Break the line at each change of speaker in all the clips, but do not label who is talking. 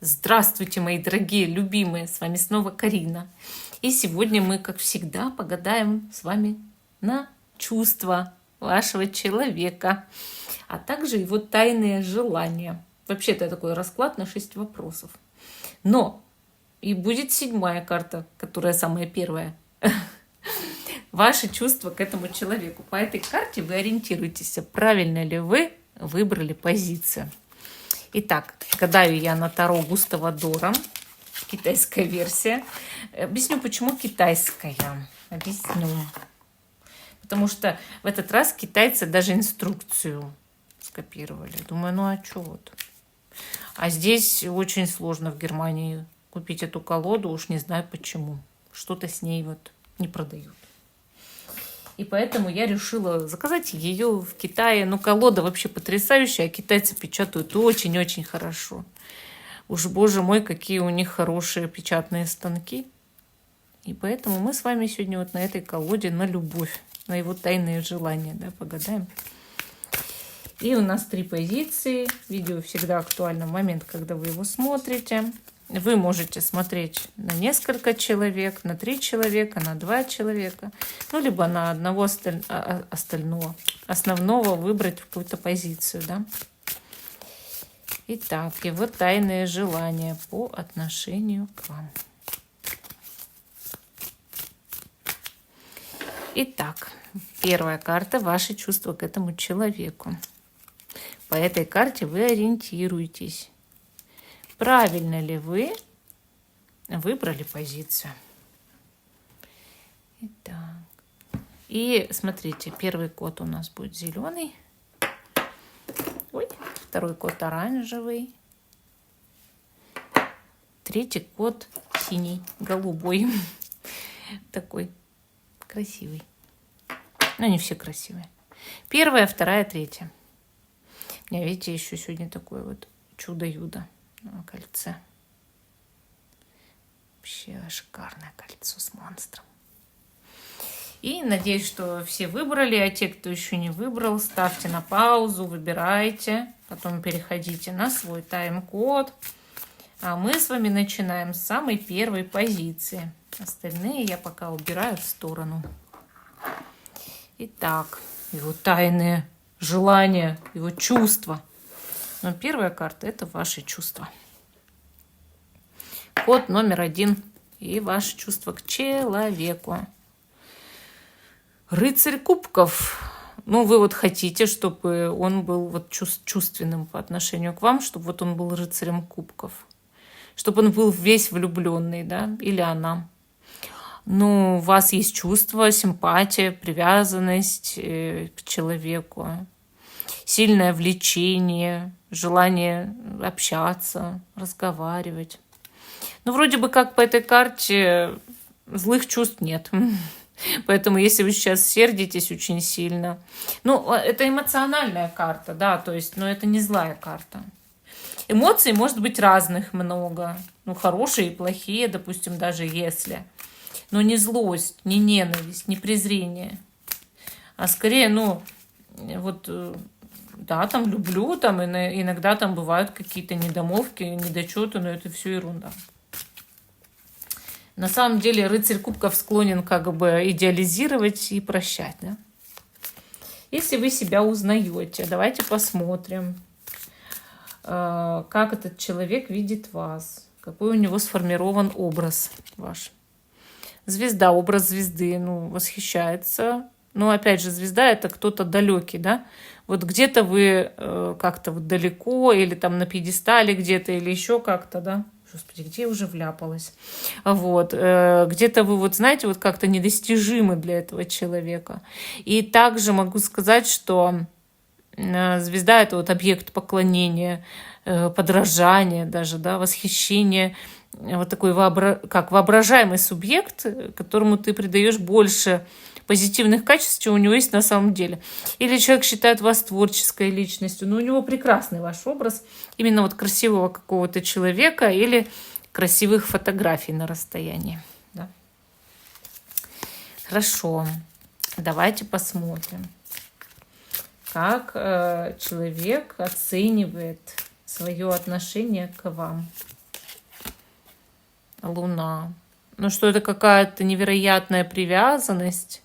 Здравствуйте, мои дорогие, любимые! С вами снова Карина. И сегодня мы, как всегда, погадаем с вами на чувства вашего человека, а также его тайные желания. Вообще-то такой расклад на 6 вопросов. Но и будет 7-я карта, которая самая первая. Ваши чувства к этому человеку. По этой карте вы ориентируетесь, правильно ли вы выбрали позицию. Итак, гадаю я на Таро Густава Дора, китайская версия. Объясню, почему китайская. Объясню. Потому что в этот раз китайцы даже инструкцию скопировали. Думаю, ну а что вот? А здесь очень сложно в Германии купить эту колоду, уж не знаю почему. Что-то с ней вот не продают. И поэтому я решила заказать ее в Китае. Ну, колода вообще потрясающая, а китайцы печатают очень-очень хорошо. Уж, боже мой, какие у них хорошие печатные станки. И поэтому мы с вами сегодня вот на этой колоде на любовь, на его тайные желания, да, погадаем. И у нас 3 позиции. Видео всегда актуально в момент, когда вы его смотрите. Вы можете смотреть на несколько человек, на 3 человека, на 2 человека, ну, либо на одного остального, основного выбрать какую-то позицию, да. Итак, его тайные желания по отношению к вам. Итак, первая карта – ваши чувства к этому человеку. По этой карте вы ориентируетесь. Правильно ли вы выбрали позицию? Итак. И смотрите, первый код у нас будет зеленый. Ой, второй код оранжевый. Третий код синий, голубой. Такой красивый. Но не все красивые. Первая, вторая, третья. У меня, видите, еще сегодня такое вот чудо-юдо. Кольце. Вообще шикарное кольцо с монстром. И надеюсь, что все выбрали, а те, кто еще не выбрал, ставьте на паузу, выбирайте, потом переходите на свой тайм-код. А мы с вами начинаем с самой первой позиции. Остальные я пока убираю в сторону. Итак, его тайные желания, его чувства. Но первая карта – это ваши чувства. Код номер 1 и ваши чувства к человеку. Рыцарь кубков. Ну, вы вот хотите, чтобы он был вот чувственным по отношению к вам, чтобы вот он был рыцарем кубков. Чтобы он был весь влюбленный, да, или она. Ну, у вас есть чувство, симпатия, привязанность к человеку. Сильное влечение, желание общаться, разговаривать. Ну, вроде бы как по этой карте злых чувств нет. Поэтому если вы сейчас сердитесь очень сильно... Ну, это эмоциональная карта, да, то есть, но это не злая карта. Эмоций может быть разных много. Ну, хорошие и плохие, допустим, даже если. Но не злость, не ненависть, не презрение. А скорее, ну, вот... Да, там люблю, там иногда там бывают какие-то недомолвки, недочеты, но это все ерунда. На самом деле рыцарь кубков склонен как бы идеализировать и прощать, да? Если вы себя узнаете, давайте посмотрим, как этот человек видит вас, какой у него сформирован образ ваш. Звезда, образ звезды, ну, восхищается. Но опять же, звезда – это кто-то далекий, да? Вот где-то вы как-то вот далеко, или там на пьедестале где-то, или еще как-то, да? Господи, где я уже вляпалась? Вот. Где-то вы, вот знаете, вот как-то недостижимы для этого человека. И также могу сказать, что звезда – это вот объект поклонения, подражания даже, да, восхищения. Вот такой как воображаемый субъект, которому ты придаешь больше позитивных качеств, что у него есть на самом деле. Или человек считает вас творческой личностью, но у него прекрасный ваш образ, именно вот красивого какого-то человека или красивых фотографий на расстоянии. Да? Хорошо, давайте посмотрим, как человек оценивает свое отношение к вам. Луна. Ну, что это какая-то невероятная привязанность.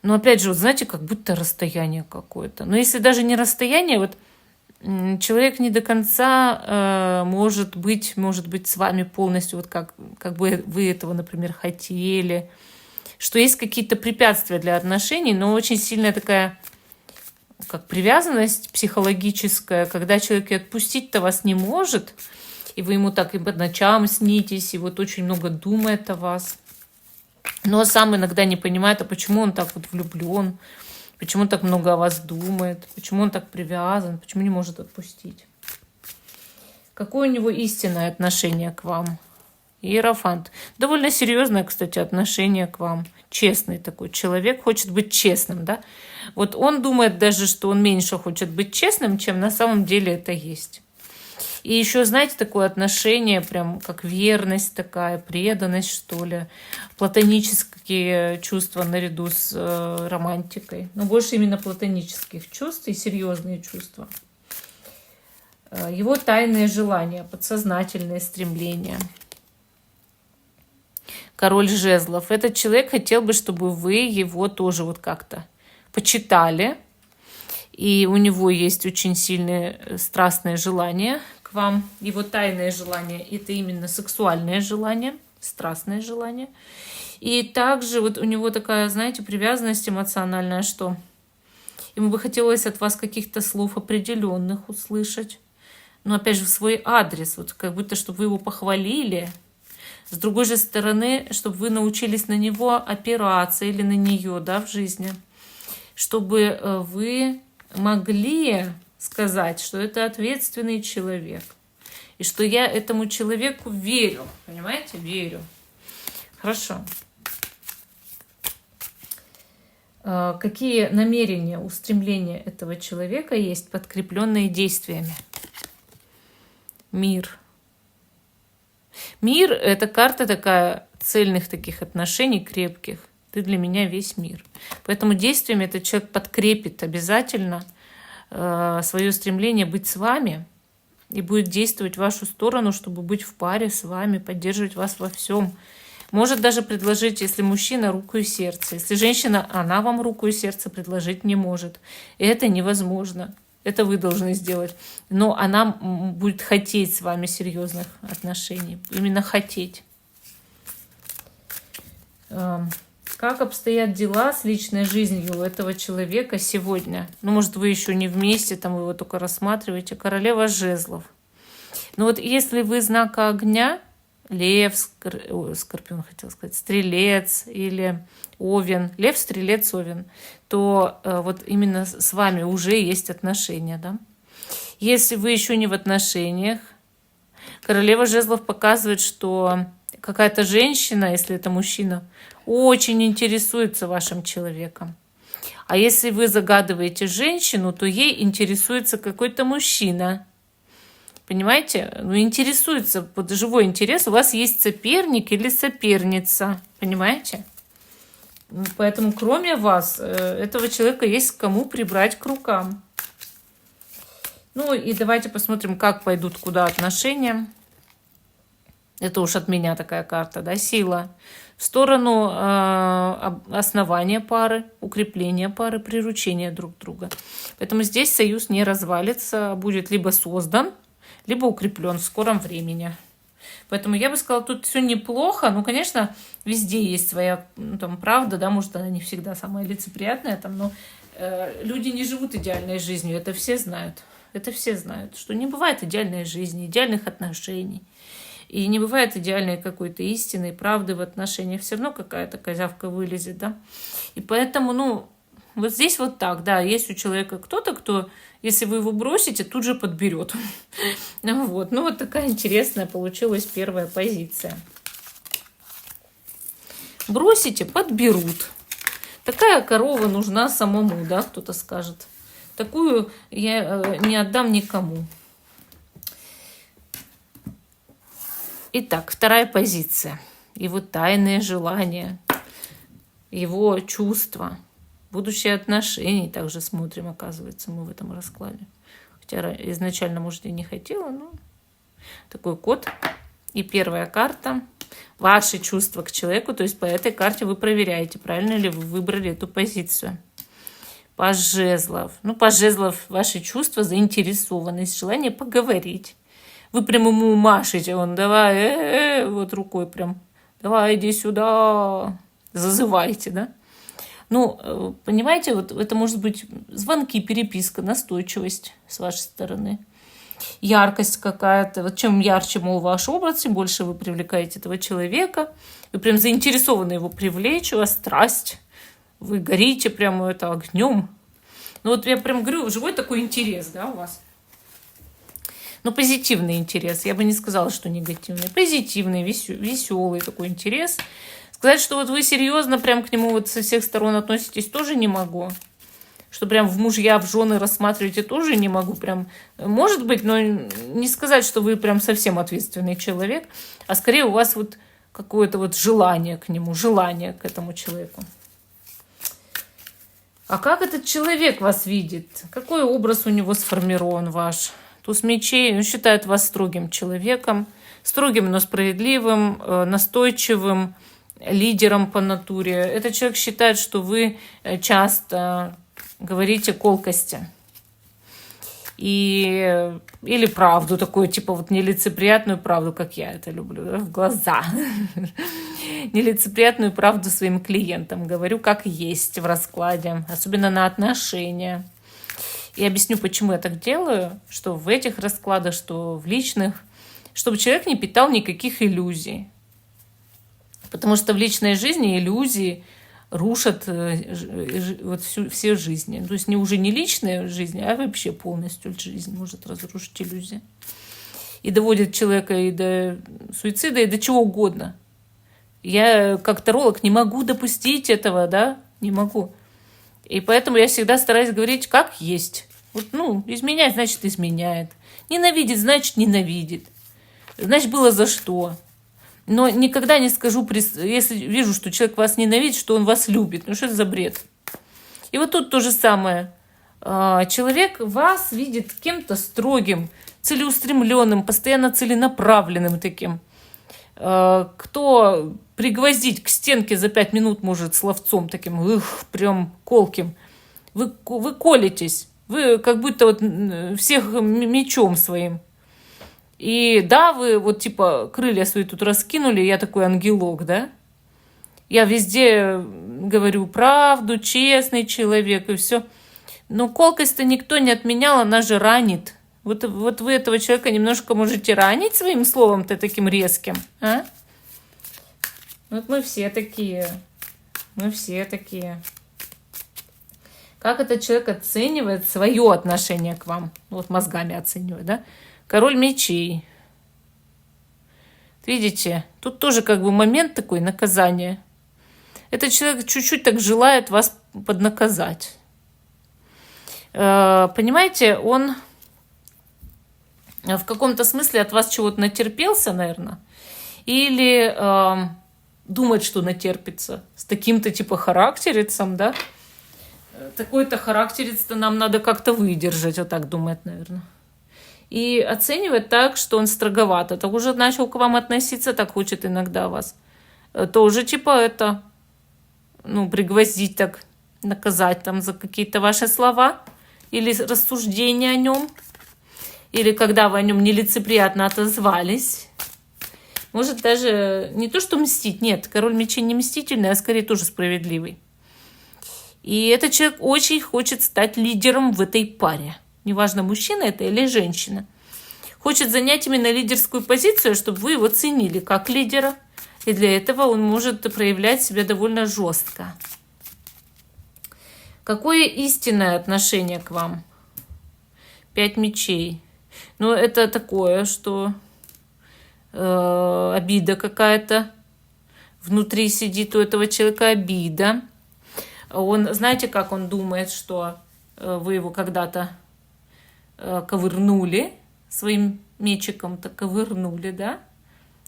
Но опять же, вот знаете, как будто расстояние какое-то. Но если даже не расстояние, вот человек не до конца может быть с вами полностью, вот как бы вы этого, например, хотели. Что есть какие-то препятствия для отношений, но очень сильная такая, как привязанность психологическая, когда человек и отпустить-то вас не может, и вы ему так и по ночам снитесь, и вот очень много думает о вас. Но сам иногда не понимает, а почему он так вот влюблен, почему он так много о вас думает, почему он так привязан, почему не может отпустить. Какое у него истинное отношение к вам? Иерофант. Довольно серьезное, кстати, отношение к вам. Честный такой человек, хочет быть честным, да? Вот он думает даже, что он меньше хочет быть честным, чем на самом деле это есть. И еще, знаете, такое отношение, прям как верность такая, преданность, что ли, платонические чувства наряду с романтикой. Но больше именно платонических чувств и серьезные чувства. Его тайные желания, подсознательные стремления. Король жезлов. Этот человек хотел бы, чтобы вы его тоже вот как-то почитали. И у него есть очень сильные страстные желания к вам. Его тайное желание – это именно сексуальное желание, страстное желание. И также вот у него такая, знаете, привязанность эмоциональная, что ему бы хотелось от вас каких-то слов определенных услышать. Но опять же в свой адрес, вот как будто, чтобы вы его похвалили. С другой же стороны, чтобы вы научились на него опираться или на нее, да, в жизни. Чтобы вы могли сказать, что это ответственный человек. И что я этому человеку верю. Понимаете? Верю. Хорошо. Какие намерения, устремления этого человека есть, подкрепленные действиями? Мир. Мир – это карта такая цельных таких отношений, крепких. Ты для меня весь мир. Поэтому действиями этот человек подкрепит обязательно свое стремление быть с вами и будет действовать в вашу сторону, чтобы быть в паре с вами, поддерживать вас во всем. Может даже предложить, если мужчина, руку и сердце. Если женщина, она вам руку и сердце предложить не может. И это невозможно. Это вы должны сделать. Но она будет хотеть с вами серьезных отношений. Именно хотеть. Как обстоят дела с личной жизнью у этого человека сегодня? Ну, может, вы еще не вместе, там вы его только рассматриваете. Королева жезлов. Ну вот если вы знака огня, лев, скорпион хотел сказать, стрелец или овен, лев, стрелец, овен, то вот именно с вами уже есть отношения, да? Если вы еще не в отношениях, королева жезлов показывает, что какая-то женщина, если это мужчина, очень интересуется вашим человеком. А если вы загадываете женщину, то ей интересуется какой-то мужчина. Понимаете? Ну, интересуется, под живой интерес. У вас есть соперник или соперница. Понимаете? Поэтому кроме вас, этого человека есть кому прибрать к рукам. Ну и давайте посмотрим, как пойдут куда отношения. Это уж от меня такая карта, да, сила. В сторону основания пары, укрепления пары, приручения друг друга. Поэтому здесь союз не развалится, будет либо создан, либо укреплен в скором времени. Поэтому я бы сказала, тут все неплохо. Ну, конечно, везде есть своя там, правда, да, может, она не всегда самая лицеприятная, там, но люди не живут идеальной жизнью, это все знают. Это все знают, что не бывает идеальной жизни, идеальных отношений. И не бывает идеальной какой-то истины, правды в отношениях. Все равно какая-то козявка вылезет, да. И поэтому, ну, вот здесь вот так, да, есть у человека кто-то, кто, если вы его бросите, тут же подберет. Вот. Ну, вот такая интересная получилась первая позиция. Бросите, подберут. Такая корова нужна самому, да, кто-то скажет. Такую я не отдам никому. Итак, вторая позиция. Его тайные желания, его чувства, будущее отношения. Также смотрим, оказывается, мы в этом раскладе. Хотя изначально, может, и не хотела, но такой кот И первая карта – ваши чувства к человеку. То есть по этой карте вы проверяете, правильно ли вы выбрали эту позицию. Паж жезлов. Ну, паж жезлов – ваши чувства, заинтересованность, желание поговорить. Вы прям ему машете, он давай, вот рукой прям, давай, иди сюда, зазывайте, да? Ну, понимаете, вот это может быть звонки, переписка, настойчивость с вашей стороны, яркость какая-то. Вот чем ярче, мол, ваш образ, тем больше вы привлекаете этого человека. Вы прям заинтересованы его привлечь, у вас страсть. Вы горите прямо это огнем. Ну вот я прям говорю, живой такой интерес, да, у вас. Ну, позитивный интерес. Я бы не сказала, что негативный. Позитивный, веселый такой интерес. Сказать, что вот вы серьезно прям к нему вот со всех сторон относитесь, тоже не могу. Что прям в мужья, в жены рассматриваете, тоже не могу. Прям, может быть, но не сказать, что вы прям совсем ответственный человек, а скорее у вас вот какое-то вот желание к нему, желание к этому человеку. А как этот человек вас видит? Какой образ у него сформирован ваш? Туз мечей, он считает вас строгим человеком, строгим, но справедливым, настойчивым, лидером по натуре. Этот человек считает, что вы часто говорите колкости. Или правду такую, типа вот нелицеприятную правду, как я это люблю, да, в глаза. Нелицеприятную правду своим клиентам. Говорю, как есть в раскладе, особенно на отношения. И объясню, почему я так делаю, что в этих раскладах, что в личных, чтобы человек не питал никаких иллюзий. Потому что в личной жизни иллюзии рушат вот все жизни. То есть уже не личная жизнь, а вообще полностью жизнь может разрушить иллюзии. И доводит человека и до суицида, и до чего угодно. Я, как таролог, не могу допустить этого, да, не могу. И поэтому я всегда стараюсь говорить, как есть. Вот, ну, изменять, значит, изменяет. Ненавидит, значит, ненавидит. Значит, было за что. Но никогда не скажу, если вижу, что человек вас ненавидит, что он вас любит. Ну, что это за бред? И вот тут то же самое. Человек вас видит кем-то строгим, целеустремленным, постоянно целенаправленным таким. Кто пригвоздить к стенке за 5 минут может словцом таким, прям колким. Вы колитесь. Вы как будто вот всех мечом своим. И да, вы вот типа крылья свои тут раскинули, я такой ангелок, да? Я везде говорю правду, честный человек и все. Но колкость-то никто не отменял, она же ранит. Вот вы этого человека немножко можете ранить своим словом-то таким резким, а? Вот мы все такие. Мы все такие. Как этот человек оценивает свое отношение к вам? Вот мозгами оценивает, да? Король мечей. Видите, тут тоже как бы момент такой наказания. Этот человек чуть-чуть так желает вас поднаказать. Понимаете, он в каком-то смысле от вас чего-то натерпелся, наверное, или думает, что натерпится с таким-то типа характерицем, да? Такой-то характерец-то нам надо как-то выдержать, вот так думает, наверное. И оценивает так, что он строговато. Так уже начал к вам относиться, так хочет иногда вас. Тоже типа это, ну, пригвоздить так, наказать там за какие-то ваши слова или рассуждения о нем. Или когда вы о нем нелицеприятно отозвались. Может даже не то, что мстить. Нет, король мечей не мстительный, а скорее тоже справедливый. И этот человек очень хочет стать лидером в этой паре. Неважно, мужчина это или женщина. Хочет занять именно лидерскую позицию, чтобы вы его ценили как лидера. И для этого он может проявлять себя довольно жестко. Какое истинное отношение к вам? 5 мечей. Ну, это такое, что обида какая-то. Внутри сидит у этого человека обида. Он, знаете, как он думает, что вы его когда-то ковырнули своим мечиком-то, ковырнули, да?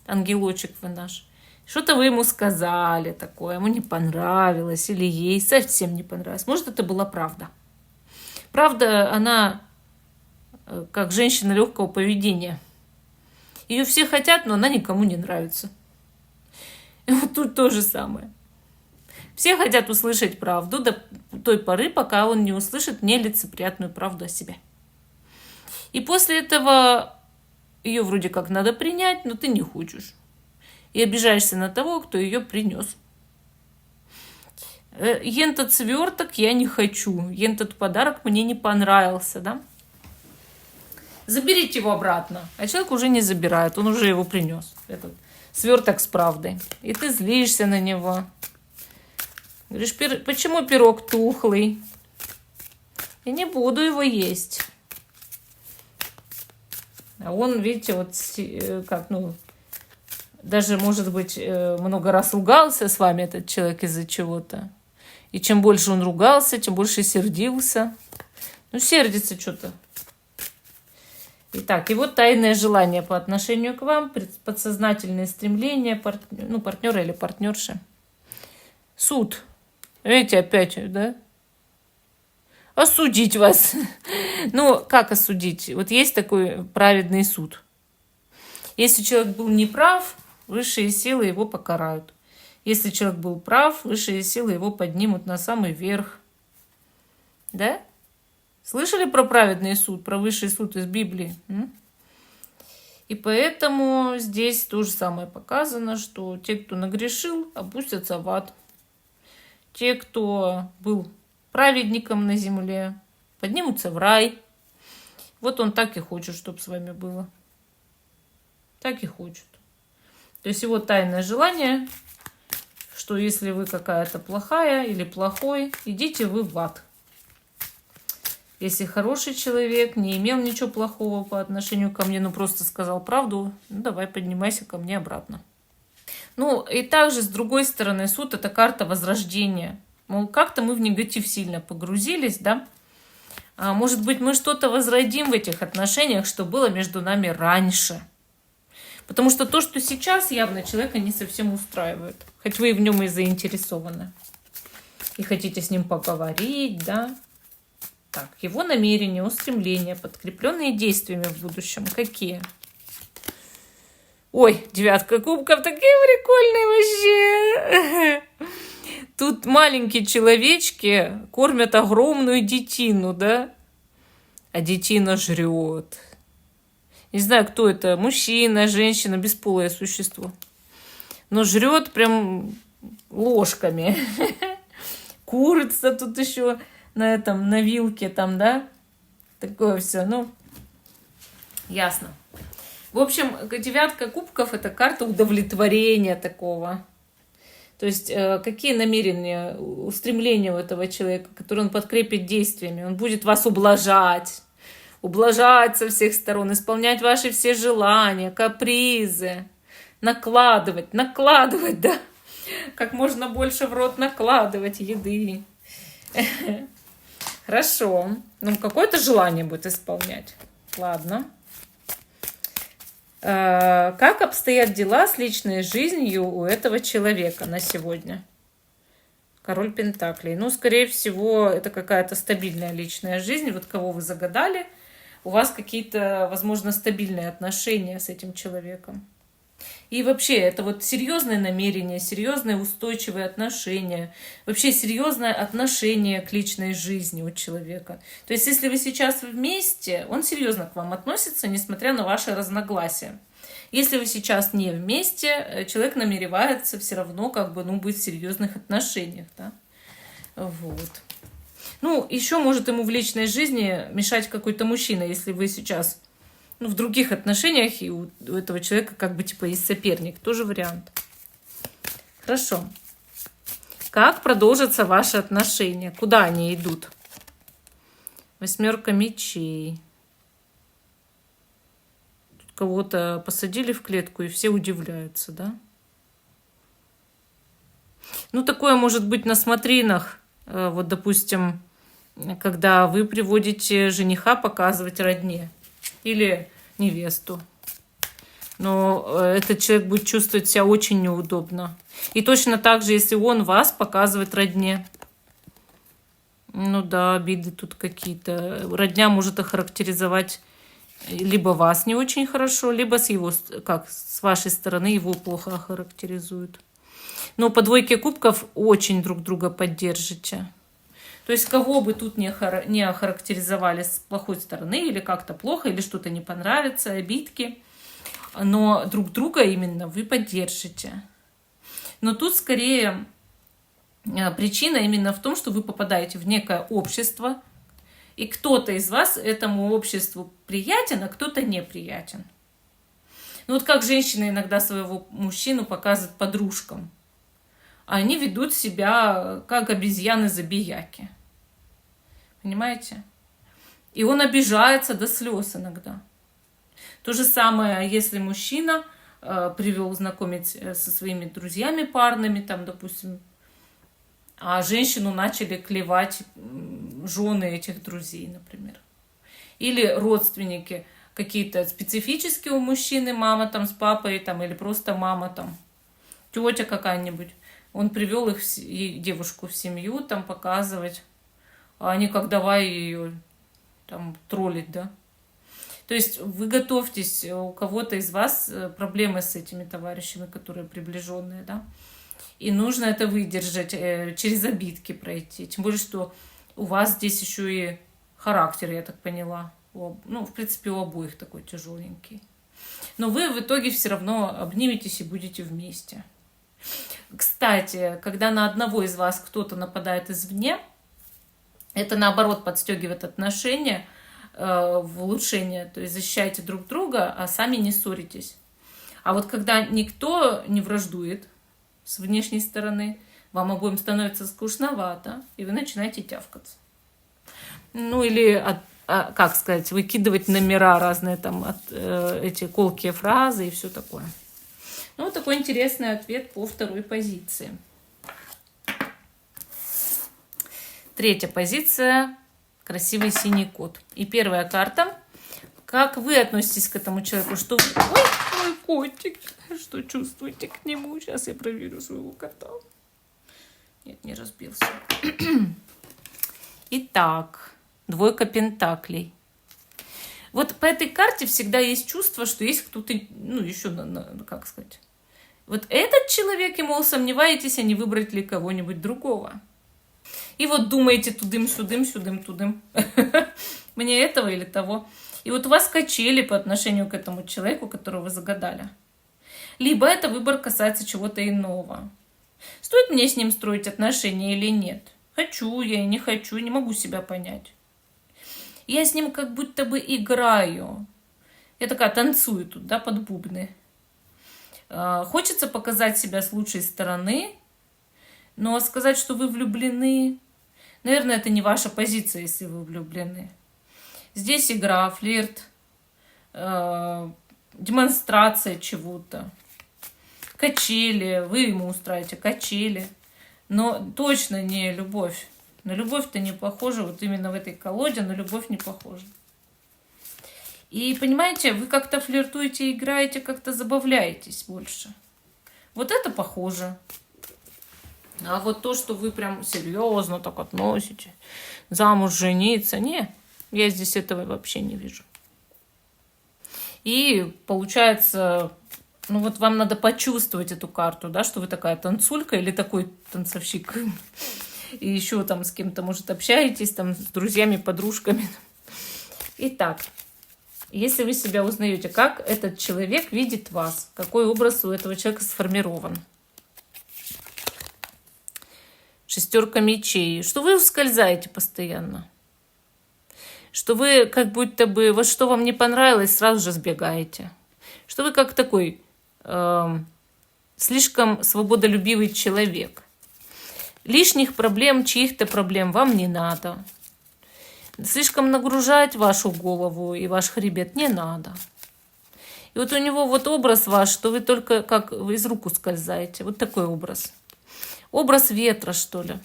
Ангелочек вы наш. Что-то вы ему сказали такое, ему не понравилось, или ей совсем не понравилось. Может, это была правда. Правда, она как женщина легкого поведения. Ее все хотят, но она никому не нравится. И вот тут то же самое. Все хотят услышать правду до той поры, пока он не услышит нелицеприятную правду о себе. И после этого ее вроде как надо принять, но ты не хочешь. И обижаешься на того, кто ее принес. Ентот сверток я не хочу. Ентот подарок мне не понравился, да? Заберите его обратно. А человек уже не забирает, он уже его принес. Этот сверток с правдой. И ты злишься на него. Говоришь, почему пирог тухлый? Я не буду его есть. А он, видите, вот как, даже, может быть, много раз ругался с вами этот человек из-за чего-то. И чем больше он ругался, тем больше сердился. Сердится что-то. Итак, его тайное желание по отношению к вам, подсознательные стремления партнера или партнерши. Суд. Видите, опять, да? Осудить вас. Как осудить? Вот есть такой праведный суд. Если человек был неправ, высшие силы его покарают. Если человек был прав, высшие силы его поднимут на самый верх. Да? Слышали про праведный суд, про высший суд из Библии? И поэтому здесь то же самое показано, что те, кто нагрешил, опустятся в ад. Те, кто был праведником на земле, поднимутся в рай. Вот он так и хочет, чтобы с вами было. Так и хочет. То есть его тайное желание, что если вы какая-то плохая или плохой, идите вы в ад. Если хороший человек, не имел ничего плохого по отношению ко мне, но просто сказал правду, давай поднимайся ко мне обратно. И также, с другой стороны, суд – это карта возрождения. Мол, как-то мы в негатив сильно погрузились, да? Может быть, мы что-то возродим в этих отношениях, что было между нами раньше. Потому что то, что сейчас, явно человека не совсем устраивает. Хоть вы в нем и заинтересованы. И хотите с ним поговорить, да? Так, его намерения, устремления, подкрепленные действиями в будущем. Какие? Ой, 9 кубков, такие прикольные вообще. Тут маленькие человечки кормят огромную детину, да? А детина жрет. Не знаю, кто это, мужчина, женщина, бесполое существо. Но жрет прям ложками. Курица тут еще на вилке там, да? Такое все, ясно. В общем, 9 кубков – это карта удовлетворения такого. То есть, какие намерения, устремления у этого человека, которые он подкрепит действиями. Он будет вас ублажать со всех сторон, исполнять ваши все желания, капризы, накладывать, да? Как можно больше в рот накладывать еды. Хорошо. Какое-то желание будет исполнять. Ладно. Как обстоят дела с личной жизнью у этого человека на сегодня? Король Пентаклей. Скорее всего, это какая-то стабильная личная жизнь. Вот кого вы загадали, у вас какие-то, возможно, стабильные отношения с этим человеком. И вообще, это вот серьезное намерение, серьезные устойчивые отношения, вообще серьезное отношение к личной жизни у человека. То есть, если вы сейчас вместе, он серьезно к вам относится, несмотря на ваши разногласия. Если вы сейчас не вместе, человек намеревается все равно быть в серьезных отношениях. Да? Вот. Еще может ему в личной жизни мешать какой-то мужчина, если вы сейчас в других отношениях, и у этого человека есть соперник. Тоже вариант. Хорошо. Как продолжатся ваши отношения? Куда они идут? 8 мечей. Тут кого-то посадили в клетку, и все удивляются, да? Такое может быть на смотринах. Вот, допустим, когда вы приводите жениха показывать родне. Или невесту. Но этот человек будет чувствовать себя очень неудобно. И точно так же, если он вас показывает родне. Обиды тут какие-то. Родня может охарактеризовать либо вас не очень хорошо, либо с вашей стороны его плохо охарактеризуют. Но по двойке кубков очень друг друга поддержите. То есть кого бы тут не охарактеризовали с плохой стороны, или как-то плохо, или что-то не понравится, обидки, но друг друга именно вы поддержите. Но тут скорее причина именно в том, что вы попадаете в некое общество, и кто-то из вас этому обществу приятен, а кто-то неприятен. Ну вот как женщины иногда своего мужчину показывают подружкам. Они ведут себя как обезьяны-забияки. Понимаете? И он обижается до слез иногда. То же самое, если мужчина привел знакомить со своими друзьями парными, там, допустим, а женщину начали клевать жены этих друзей, например. Или родственники какие-то специфические у мужчины, мама там с папой, там, или просто мама там, тетя какая-нибудь. Он привел их, девушку в семью, там, показывать, а они как давай ее там троллить, да. То есть вы готовьтесь, у кого-то из вас проблемы с этими товарищами, которые приближенные, да. И нужно это выдержать, через обидки пройти. Тем более, что у вас здесь еще и характер, я так поняла. Ну, в принципе, у обоих такой тяжеленький. Но вы в итоге все равно обниметесь и будете вместе. Кстати, когда на одного из вас кто-то нападает извне, это наоборот подстегивает отношения в улучшение. То есть защищаете друг друга, а сами не ссоритесь. А вот когда никто не враждует с внешней стороны, вам обоим становится скучновато, и вы начинаете тявкаться. Ну или, как сказать, выкидывать номера разные, там, эти колкие фразы и все такое. Ну, вот такой интересный ответ по второй позиции. Третья позиция – красивый синий кот. И первая карта – как вы относитесь к этому человеку? Что... Ой, мой котик! Что чувствуете к нему? Сейчас я проверю своего кота. Нет, не разбился. Итак, двойка пентаклей. Вот по этой карте всегда есть чувство, что есть кто-то, ну, еще, как сказать. Вот этот человек, и, мол, сомневаетесь, а не выбрать ли кого-нибудь другого. И вот думаете тудым. Мне этого или того. И вот у вас качели по отношению к этому человеку, которого вы загадали. Либо это выбор касается чего-то иного. Стоит мне с ним строить отношения или нет? Хочу я и не хочу, не могу себя понять. Я с ним как будто бы играю. Я такая танцую тут, да, под бубны. Хочется показать себя с лучшей стороны, но сказать, что вы влюблены, наверное, это не ваша позиция, если вы влюблены. Здесь игра, флирт, демонстрация чего-то, качели, вы ему устраиваете качели, но точно не любовь. На любовь-то не похоже, вот именно в этой колоде на любовь не похоже. И понимаете, вы как-то флиртуете, играете, как-то забавляетесь больше. Вот это похоже. А вот то, что вы прям серьезно так относите, замуж жениться, не, я здесь этого вообще не вижу. И получается, ну вот вам надо почувствовать эту карту, да, что вы такая танцулька или такой танцовщик. И еще там с кем-то, может, общаетесь, там, с друзьями, подружками. Итак, если вы себя узнаете, как этот человек видит вас, какой образ у этого человека сформирован. Шестерка мечей. Что вы ускользаете постоянно. Что вы как будто бы, вот что вам не понравилось, сразу же сбегаете. Что вы как такой слишком свободолюбивый человек. Лишних проблем, чьих-то проблем вам не надо. Слишком нагружать вашу голову и ваш хребет не надо. И вот у него вот образ ваш, что вы только как вы из рук ускользаете. Вот такой образ. Образ ветра, что ли.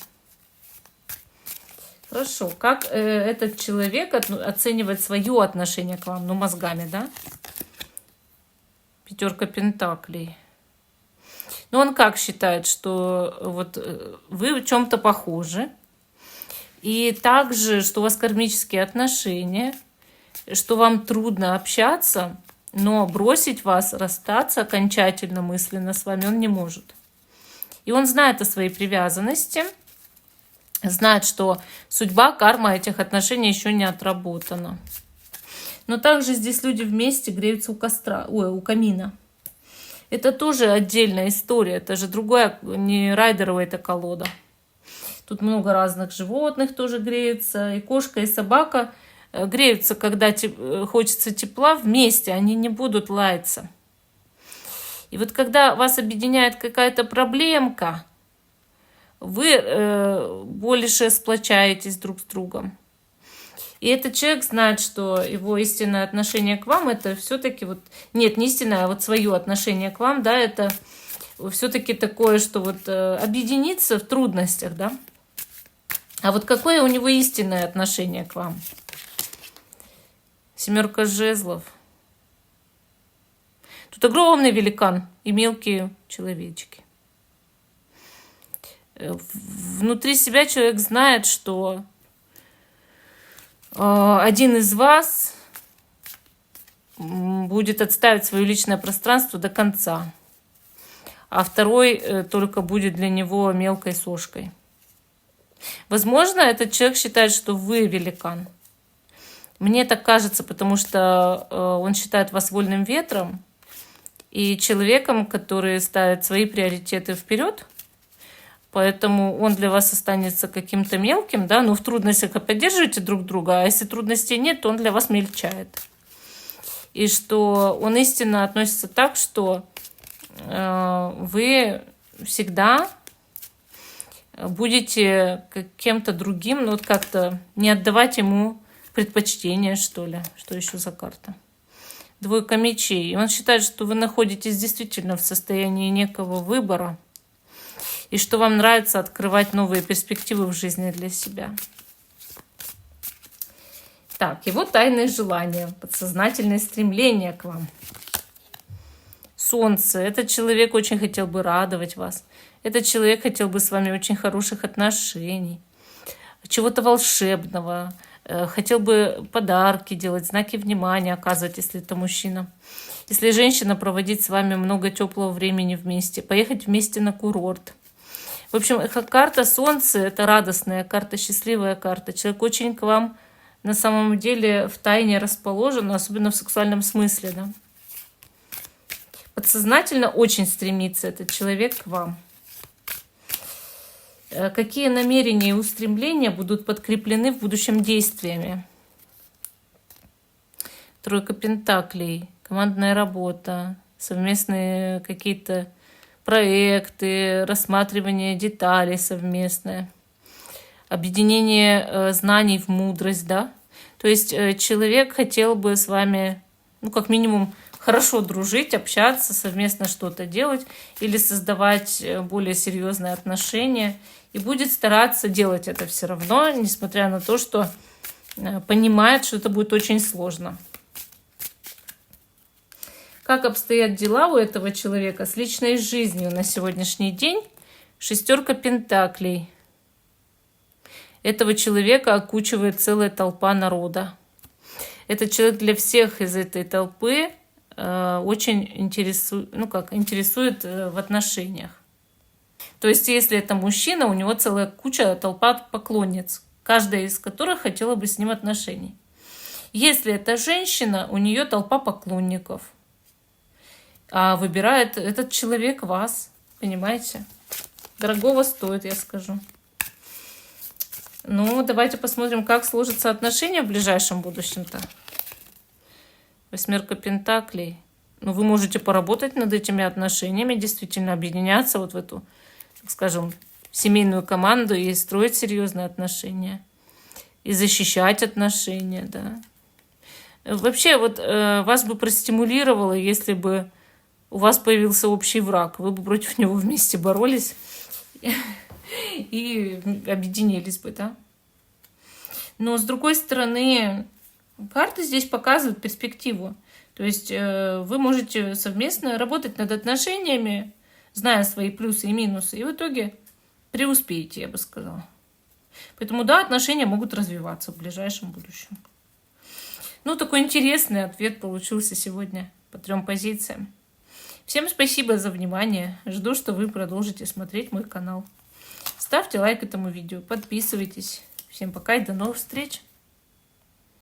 Хорошо. Как этот человек оценивает свое отношение к вам? Ну, мозгами, да? Пятерка пентаклей. Но он как считает, что вот вы в чем-то похожи. И также, что у вас кармические отношения. что вам трудно общаться, но бросить вас, расстаться окончательно мысленно с вами он не может. И он знает о своей привязанности, знает, что судьба, карма этих отношений еще не отработана. Но также здесь люди вместе греются у камина. Это тоже отдельная история, это же другая, не райдеровая эта колода. Тут много разных животных тоже греется, и кошка, и собака греются, когда хочется тепла вместе, они не будут лаяться. И вот когда вас объединяет какая-то проблемка, вы больше сплочаетесь друг с другом. И этот человек знает, что его истинное отношение к вам, это все-таки вот, нет, не истинное, а вот свое отношение к вам, да, это все-таки такое, что вот объединиться в трудностях, да. А вот какое у него истинное отношение к вам? 7 жезлов. Тут огромный великан и мелкие человечки. Внутри себя человек знает, что один из вас будет отстаивать свое личное пространство до конца, а второй только будет для него мелкой сошкой. Возможно, этот человек считает, что вы великан. Мне так кажется, потому что он считает вас вольным ветром и человеком, который ставит свои приоритеты вперед. Поэтому он для вас останется каким-то мелким, да, но в трудностях вы поддерживаете друг друга, а если трудностей нет, то он для вас мельчает. И что он истинно относится так, что вы всегда будете кем-то другим, ну вот как-то не отдавать ему предпочтение, что ли. Что еще за карта? 2 мечей. И он считает, что вы находитесь действительно в состоянии некого выбора, и что вам нравится открывать новые перспективы в жизни для себя. Так, его тайные желания, подсознательные стремления к вам. Солнце. Этот человек очень хотел бы радовать вас. Этот человек хотел бы с вами очень хороших отношений, чего-то волшебного. Хотел бы подарки делать, знаки внимания оказывать, если это мужчина. Если женщина, проводить с вами много теплого времени вместе, поехать вместе на курорт. В общем, карта Солнца — это радостная карта, счастливая карта. Человек очень к вам на самом деле втайне расположен, особенно в сексуальном смысле. Да? Подсознательно очень стремится этот человек к вам. Какие намерения и устремления будут подкреплены в будущем действиями? 3 пентаклей, командная работа, совместные какие-то проекты, рассматривание деталей совместное, объединение знаний в мудрость, да. То есть человек хотел бы с вами, ну, как минимум, хорошо дружить, общаться, совместно что-то делать или создавать более серьезные отношения. И будет стараться делать это все равно, несмотря на то, что понимает, что это будет очень сложно. Как обстоят дела у этого человека с личной жизнью на сегодняшний день? 6 пентаклей. Этого человека окучивает целая толпа народа. Этот человек для всех из этой толпы очень интересует в отношениях. То есть, если это мужчина, у него целая толпа поклонниц, каждая из которых хотела бы с ним отношений. Если это женщина, у нее толпа поклонников. А выбирает этот человек вас, понимаете? Дорогого стоит, я скажу. Ну, давайте посмотрим, как сложатся отношения в ближайшем будущем-то. 8 пентаклей. Ну, вы можете поработать над этими отношениями, действительно объединяться вот в эту, так скажем, семейную команду и строить серьезные отношения. И защищать отношения, да. Вообще, вот вас бы простимулировало, если бы у вас появился общий враг. Вы бы против него вместе боролись и объединились бы, да. Но, с другой стороны, карты здесь показывают перспективу. То есть вы можете совместно работать над отношениями, зная свои плюсы и минусы, и в итоге преуспеете, я бы сказала. Поэтому, да, отношения могут развиваться в ближайшем будущем. Ну, такой интересный ответ получился сегодня по 3 позициям. Всем спасибо за внимание. Жду, что вы продолжите смотреть мой канал. Ставьте лайк этому видео, подписывайтесь. Всем пока и до новых встреч!